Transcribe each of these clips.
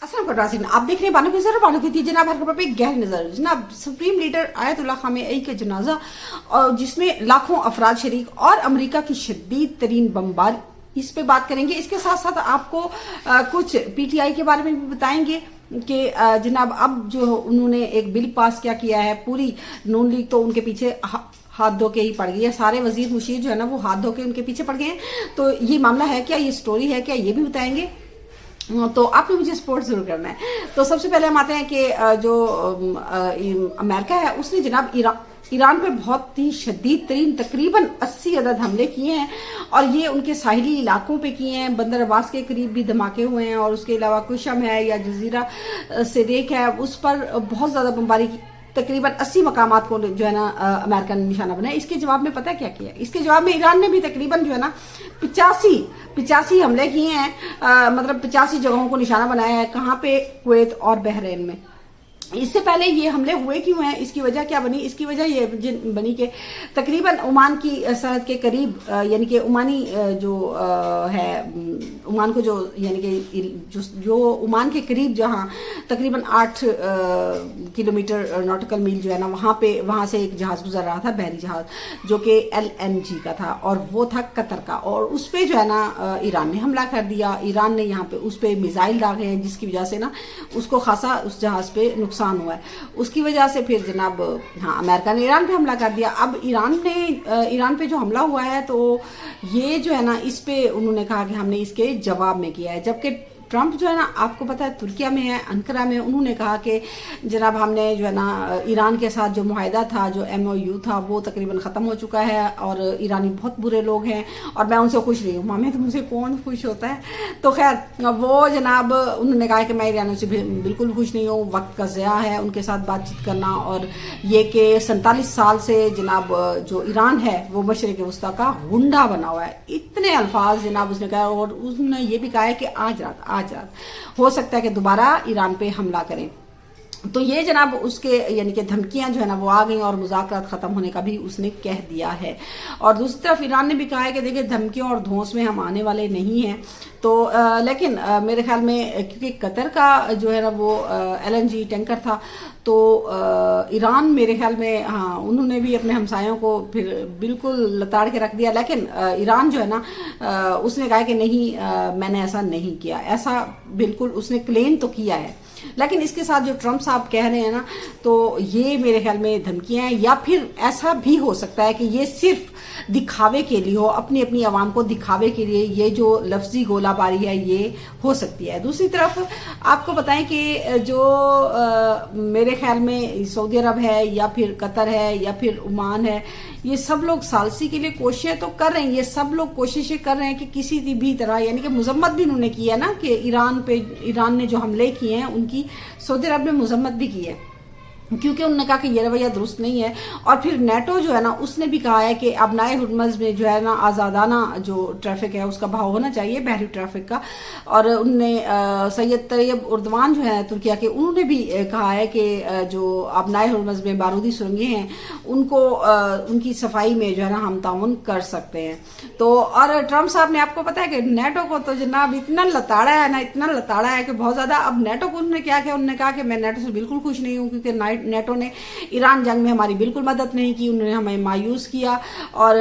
अस्सलाम, आप देख रहे हैं बानो की नजर। बानो की थी जनाब हर खबर पे गहरी नजर। जनाब सुप्रीम लीडर आयतुल्लाह खामेनी का जनाजा और जिसमें लाखों अफराद शरीक और अमेरिका की शदीद तरीन बमबारी, इस पे बात करेंगे। इसके साथ साथ आपको कुछ पीटीआई के बारे में भी बताएंगे कि जनाब अब जो उन्होंने एक बिल पास किया है, पूरी नून लीग तो उनके पीछे हाथ धो के ही पड़ गई है। सारे वजीर मुशीर जो है ना वो हाथ धो के उनके पीछे पड़ गए हैं। तो ये मामला है क्या, ये स्टोरी है क्या, ये भी बताएंगे। तो आपने मुझे सपोर्ट जरूर करना है। तो सबसे पहले हम आते हैं कि जो अमेरिका है उसने जनाब ईरान पे बहुत ही शदीद तरीन तकरीबन 80 अदद हमले किए हैं और ये उनके साहिली इलाकों पे किए हैं। बंदर अब्बास के करीब भी धमाके हुए हैं और उसके अलावा कुशम है या जजीरा सिरेक है, उस पर बहुत ज्यादा बमबारी की। तकरीबन 80 मकामात को जो है ना अमेरिका ने निशाना बनाया। इसके जवाब में पता क्या किया, इसके जवाब में ईरान ने भी तकरीबन जो है ना 85 हमले किए हैं। मतलब 85 जगहों को निशाना बनाया है। कहाँ पे? कुवैत और बहरीन में। इससे पहले ये हमले हुए क्यों हैं, इसकी वजह क्या बनी? इसकी वजह ये बनी कि तकरीबन ओमान की सरहद के करीब, यानी कि ओमानी जो है, ओमान को जो यानी कि जो ओमान के करीब जहां तकरीबन 8 किलोमीटर नॉटिकल मील जो है ना वहां से एक जहाज गुजर रहा था, बहरी जहाज, जो कि LNG का था और वो था कतर का। और उस पे जो है ना ईरान ने हमला कर दिया। ईरान ने यहाँ पे उस पे मिसाइल डाले हैं जिसकी वजह से ना उसको खासा उस जहाज पे नुकसान हुआ है। उसकी वजह से फिर जनाब अमेरिका ने ईरान पे हमला कर दिया। अब ईरान पे जो हमला हुआ है तो ये जो है ना इस पे उन्होंने कहा कि हमने इसके जवाब में किया है। जबकि ट्रंप जो है ना, आपको पता है तुर्किया में है, अंकारा में, उन्होंने कहा कि जनाब हमने जो है ना ईरान के साथ जो मुआहिदा था, जो MOU था, वो तकरीबन ख़त्म हो चुका है और ईरानी बहुत बुरे लोग हैं और मैं उनसे खुश नहीं हूँ। मामे तो मुझे कौन खुश होता है। तो खैर वो जनाब उन्होंने कहा कि मैं ईरानियों से बिल्कुल खुश नहीं हूँ, वक्त का ज़या है उनके साथ बातचीत करना। और ये कि 47 साल से जनाब जो ईरान है वो मशरिक़ वस्ता का हुंडा बना हुआ है। इतने अल्फाज जनाब उसने कहा। और उसने ये भी कहा है कि आज रात हो सकता है कि दोबारा ईरान पे हमला करें। तो ये जनाब उसके यानी कि धमकियां जो है ना वो आ गई और मुज़ाकरात खत्म होने का भी उसने कह दिया है। और दूसरी तरफ ईरान ने भी कहा है कि देखिए धमकियों और धौंस में हम आने वाले नहीं हैं। तो लेकिन मेरे ख्याल में क्योंकि कतर का जो है ना वो LNG टैंकर था, तो ईरान मेरे ख्याल में, हाँ, उन्होंने भी अपने हमसायों को फिर बिल्कुल लताड़ के रख दिया। लेकिन ईरान जो है ना उसने कहा कि नहीं, मैंने ऐसा नहीं किया। ऐसा बिल्कुल उसने क्लेम तो किया है। लेकिन इसके साथ जो ट्रंप साहब कह रहे हैं ना, तो ये मेरे ख्याल में धमकियां हैं। या फिर ऐसा भी हो सकता है कि ये सिर्फ दिखावे के लिए हो, अपनी आवाम को दिखावे के लिए ये जो लफ्जी गोलाबारी है ये हो सकती है। दूसरी तरफ आपको बताएं कि जो मेरे ख्याल में सऊदी अरब है या फिर कतर है या फिर ओमान है, ये सब लोग सालसी के लिए कोशिशें तो कर रहे हैं। ये सब लोग कोशिशें कर रहे हैं कि किसी भी तरह, यानी कि मजम्मत भी उन्होंने की है ना कि ईरान ने जो हमले किए हैं उनकी सऊदी अरब ने मजम्मत भी की है, क्योंकि उन्होंने कहा कि ये रवैया दुरुस्त नहीं है। और फिर नेटो जो है ना उसने भी कहा है कि अब नए हुर्मुज़ में जो है ना आज़ादाना जो ट्रैफिक है उसका बहाव होना चाहिए, बहरी ट्रैफिक का। और उनने सैयद तैयब उर्दवान जो है तुर्किया के, उन्होंने भी कहा है कि जो अब नए हुर्मुज़ में बारूदी सुरंगें हैं उनको उनकी सफाई में जो है ना हम ताउन कर सकते हैं। तो और ट्रंप साहब ने, आपको पता है कि नेटो को तो जनाब इतना लताड़ा है ना, इतना लताड़ा है कि बहुत ज्यादा। अब नेटो को उन्होंने क्या किया, उन्होंने कहा कि मैं नेटो से बिल्कुल खुश नहीं हूँ क्योंकि नेटो ने ईरान जंग में हमारी बिल्कुल मदद नहीं की, उन्होंने हमें मायूस किया और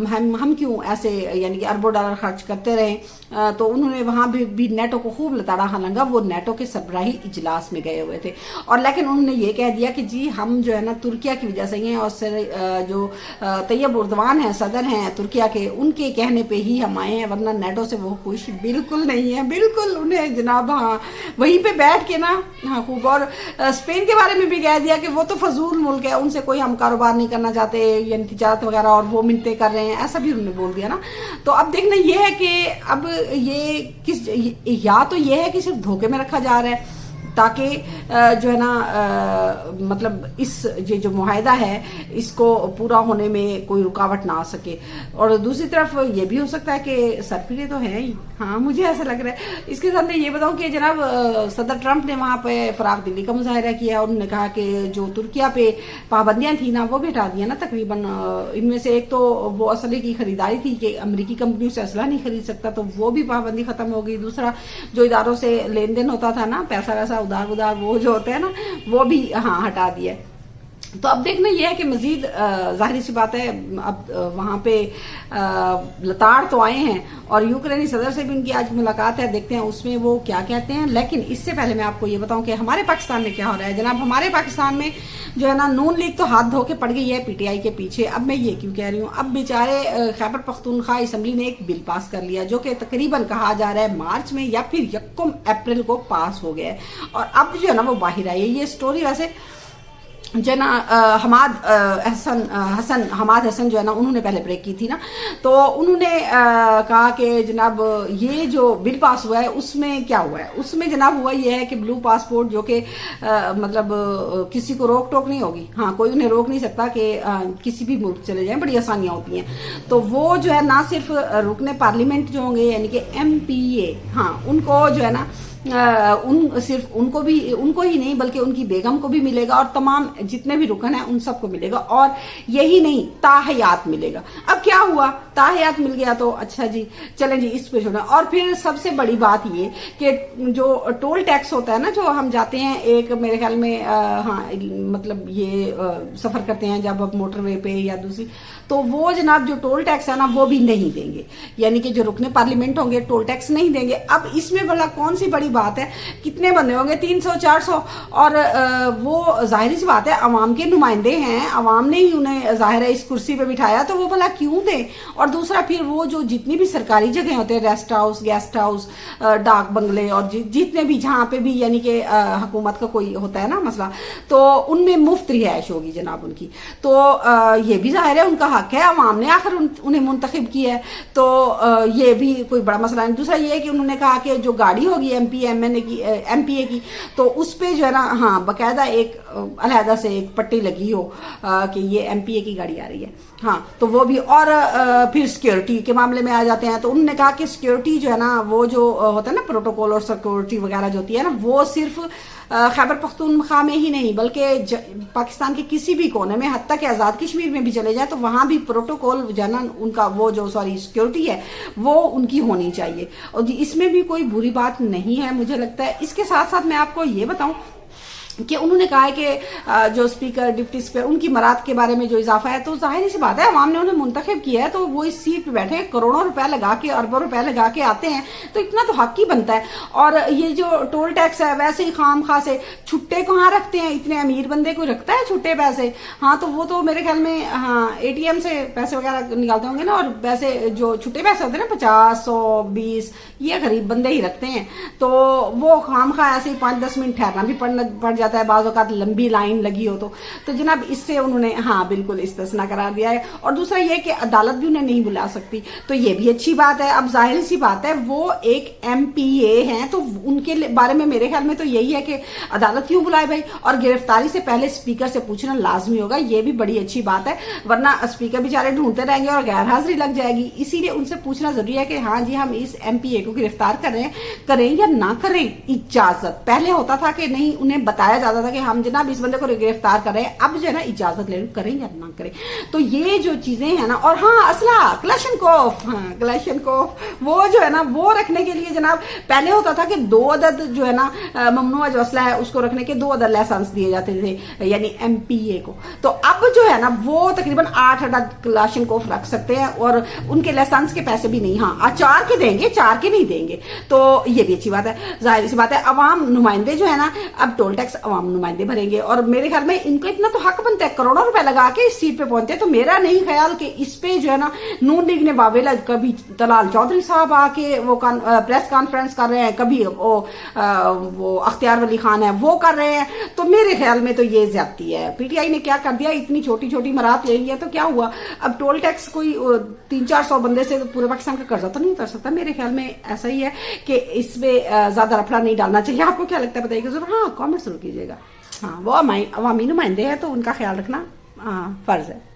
हम क्यों ऐसे यानी कि अरबों डॉलर खर्च करते रहे। तो उन्होंने वहां भी नेटो को खूब लताड़ा हालांकि वो नेटो के सरबराही इजलास में गए हुए थे। और लेकिन उन्होंने ये कह दिया कि जी हम जो है ना तुर्किया की वजह से ही हैं और जो तैयब उर्दवान हैं, सदर हैं तुर्किया के, उनके कहने पे ही हम आए हैं, वरना नेटो से वो खुश बिल्कुल नहीं है। बिल्कुल उन्हें जनाब हाँ वहीं पे बैठ के ना, हाँ खूब। और स्पेन के बारे में भी कह दिया कि वो तो फजूल मुल्क है, उनसे कोई हम कारोबार नहीं करना चाहते, यानी तिजारत वगैरह, और वो मिन्नतें कर रहे हैं, ऐसा भी उन्होंने बोल दिया ना। तो अब देखना ये है कि अब ये या तो ये है कि सिर्फ धोखे में रखा जा रहा है تاکہ جو ہے نا مطلب اس جو معاہدہ ہے اس کو پورا ہونے میں کوئی رکاوٹ نہ آ سکے. اور دوسری طرف یہ بھی ہو سکتا ہے کہ سرپیلے تو ہیں ہی, ہاں مجھے ایسا لگ رہا ہے. اس کے ساتھ میں یہ بتاؤں کہ جناب صدر ٹرمپ نے وہاں پہ فراغ دلی کا مظاہرہ کیا, اور انہوں نے کہا کہ جو ترکیہ پہ پابندیاں تھیں نا وہ بھی ہٹا دیا نا تقریباً. ان میں سے ایک تو وہ اسلحے کی خریداری تھی کہ امریکی کمپنیوں سے اسلحہ نہیں خرید سکتا, تو وہ بھی پابندی ختم ہو گئی. دوسرا جو اداروں سے لین دین ہوتا تھا نا, پیسہ ویسا ادار وہ جو ہوتا ہے نا, وہ بھی ہٹا دیا. تو اب دیکھنا یہ ہے کہ مزید ظاہری سی بات ہے اب وہاں پہ لتاڑ تو آئے ہیں, اور یوکرینی صدر سے بھی ان کی آج ملاقات ہے, دیکھتے ہیں اس میں وہ کیا کہتے ہیں. لیکن اس سے پہلے میں آپ کو یہ بتاؤں کہ ہمارے پاکستان میں کیا ہو رہا ہے. جناب ہمارے پاکستان میں جو ہے نا نون لیگ تو ہاتھ دھو کے پڑ گئی ہے پی ٹی آئی کے پیچھے. اب میں یہ کیوں کہہ رہی ہوں, اب بیچارے خیبر پختونخوا اسمبلی نے ایک بل پاس کر لیا جو کہ تقریباً کہا جا رہا ہے مارچ میں یا پھر 1 اپریل کو پاس ہو گیا ہے, اور اب جو ہے نا وہ باہر آئی ہے. یہ سٹوری ویسے جو ہے نا حماد حسن جو ہے نا انہوں نے پہلے بریک کی تھی نا, تو انہوں نے کہا کہ جناب یہ جو بل پاس ہوا ہے اس میں کیا ہوا ہے. اس میں جناب ہوا یہ ہے کہ بلو پاسپورٹ جو کہ مطلب کسی کو روک ٹوک نہیں ہوگی, ہاں کوئی انہیں روک نہیں سکتا کہ کسی بھی ملک چلے جائیں, بڑی آسانیاں ہوتی ہیں. تو وہ جو ہے نہ صرف رکن پارلیمنٹ جو ہوں گے یعنی کہ ایم پی اے, ہاں ان کو جو ہے نا صرف ان کو ہی نہیں بلکہ ان کی بیگم کو بھی ملے گا, اور تمام جتنے بھی رکن ہیں ان سب کو ملے گا. اور یہی نہیں تاحیات ملے گا. اب کیا ہوا, تاحیات مل گیا تو اچھا جی چلیں جی اس پہ چھوڑیں. اور پھر سب سے بڑی بات یہ کہ جو ٹول ٹیکس ہوتا ہے نا, جو ہم جاتے ہیں ایک میرے خیال میں ہاں مطلب یہ سفر کرتے ہیں جب اب موٹر وے پہ یا دوسری, تو وہ جناب جو ٹول ٹیکس ہے نا وہ بھی نہیں دیں گے. یعنی کہ جو رکن پارلیمنٹ ہوں گے ٹول ٹیکس نہیں دیں گے. اب اس میں بھلا کون سی بڑی بات ہے, کتنے بندے ہوں گے 300-400, اور وہ ظاہری سی بات ہے عوام کے نمائندے ہیں, عوام نے ہی انہیں ظاہر ہے اس کرسی پہ بٹھایا, تو وہ بھلا کیوں دیں. اور دوسرا پھر وہ جو جتنی بھی سرکاری جگہیں ہوتے ہیں, ریسٹ ہاؤس, گیسٹ ہاؤس, ڈاک بنگلے, اور جتنے بھی جہاں پہ بھی یعنی کہ حکومت کا کوئی ہوتا ہے نا مسئلہ, تو ان میں مفت رہائش ہوگی جناب ان کی. تو یہ بھی ظاہر ہے ان کا حق ہے, عوام نے آخر انہیں منتخب کیا ہے, تو یہ بھی کوئی بڑا مسئلہ نہیں. دوسرا یہ ہے کہ انہوں نے کہا کہ جو گاڑی ہوگی ایم پی اے کی, تو اس پہ جو ہے نا ہاں باقاعدہ ایک علیحدہ سے ایک پٹی لگی ہو کہ یہ ایم پی اے کی گاڑی آ رہی ہے. ہاں تو وہ بھی. اور پھر سیکیورٹی کے معاملے میں آ جاتے ہیں, تو انہوں نے کہا کہ سیکیورٹی جو ہے نا وہ جو ہوتا ہے نا پروٹوکول اور سیکیورٹی وغیرہ جو ہوتی ہے نا, وہ صرف خیبر پختونخوا میں ہی نہیں بلکہ پاکستان کے کسی بھی کونے میں, حتیٰ کہ آزاد کشمیر میں بھی چلے جائے تو وہاں بھی پروٹوکول جو ہے نا ان کا وہ جو سیکیورٹی ہے وہ ان کی ہونی چاہیے. اور اس میں بھی کوئی بری بات نہیں ہے مجھے لگتا ہے. اس کے ساتھ ساتھ میں آپ کو یہ بتاؤں کہ انہوں نے کہا ہے کہ جو اسپیکر ڈپٹی اسپیکر ان کی مراد کے بارے میں جو اضافہ ہے, تو ظاہر سی بات ہے عوام نے انہیں منتخب کیا ہے, تو وہ اس سیٹ پہ بیٹھے کروڑوں روپے لگا کے, اربوں روپے لگا کے آتے ہیں, تو اتنا تو حق ہی بنتا ہے. اور یہ جو ٹول ٹیکس ہے ویسے ہی خام خواہ سے چھٹے کہاں رکھتے ہیں, اتنے امیر بندے کوئی رکھتا ہے چھٹے پیسے. ہاں تو وہ تو میرے خیال میں ہاں اے ٹی ایم سے پیسے وغیرہ نکالتے ہوں گے نا, اور ویسے جو چھٹے پیسے ہوتے ہیں نا 50, 100, 20 یہ غریب بندے ہی رکھتے ہیں. تو وہ خام خواہ ایسے ہی 5-10 منٹ ٹھہرنا بھی پڑ جاتا ہے, بعض اوقات لمبی لائن لگی ہو تو جناب اس سے انہوں نے ہاں بالکل استثنا قرار دیا ہے. اور دوسرا یہ کہ عدالت بھی انہیں نہیں بلا سکتی, تو یہ بھی اچھی بات ہے. اب ظاہر سی بات ہے وہ ایک ایم پی اے ہیں, تو ان کے بارے میں میرے خیال میں تو یہی ہے کہ عدالت کیوں بلائے بھائی, اور گرفتاری سے پہلے اسپیکر سے پوچھنا لازمی ہوگا. یہ بھی بڑی اچھی بات ہے, ورنہ اسپیکر بیچارے ڈھونڈتے رہیں گے اور غیر حاضری لگ جائے گی. اسی لیے ان سے پوچھنا ضروری ہے کہ ہاں جی ہم اس ایم پی اے کو گرفتار کریں یا نہ کریں. اجازت پہلے ہوتا تھا کہ نہیں, انہیں بتایا جاتا تھا کہ ہم جناب اس بندے کو گرفتار کریں, اب جو ہے نا اجازت لے کریں یا نہ کریں. تو یہ جو چیزیں ہیں نا, اور ہاں اسلحہ کلاشنکوف وہ جو ہے نا وہ رکھنے کے لیے جناب پہلے ہوتا تھا کہ 2 عدد جو ہے نا ممنوع جو اسلحہ ہے اس کو رکھنے کے 2 عدد لائسنس دیے جاتے تھے یعنی ایم پی اے کو. تو اب جو ہے نا وہ تقریباً 8 عدد کلاشنکوف رکھ سکتے ہیں, اور ان کے لائسنس کے پیسے بھی نہیں, ہاں 4 کے دیں گے, 4 کے نہیں دیں گے. تو یہ بھی اچھی بات ہے. ظاہر سی بات ہے عوام نمائندے جو ہے نا اب ٹول ٹیکس अवाम नुमाइंदे भरेंगे। और मेरे ख्याल में इनको इतना तो हक बनता है, करोड़ों रुपए लगा के इस सीट पे पहुंचते हैं। तो मेरा नहीं ख्याल कि इस पे जो है ना नून लीग ने वावेला, कभी तलाल चौधरी साहब आके वो प्रेस कॉन्फ्रेंस कर रहे हैं, कभी वो अख्तियार वली खान है वो कर रहे हैं। तो मेरे ख्याल में तो ये ज्यादती है। पीटीआई ने क्या कर दिया, इतनी छोटी छोटी मराहत ले लिया तो क्या हुआ। अब टोल टैक्स कोई 300-400 बंदे से पूरे पाकिस्तान का कर्जा तो नहीं उतर सकता। मेरे ख्याल में ऐसा ही है कि इसमें ज्यादा रफड़ा नहीं डालना चाहिए। आपको क्या लगता है बताइएगा जरूर, हाँ कमेंट जरूर कीजिएगा। हाँ वो अवामी नुमाइंदे हैं तो उनका ख्याल रखना फर्ज है।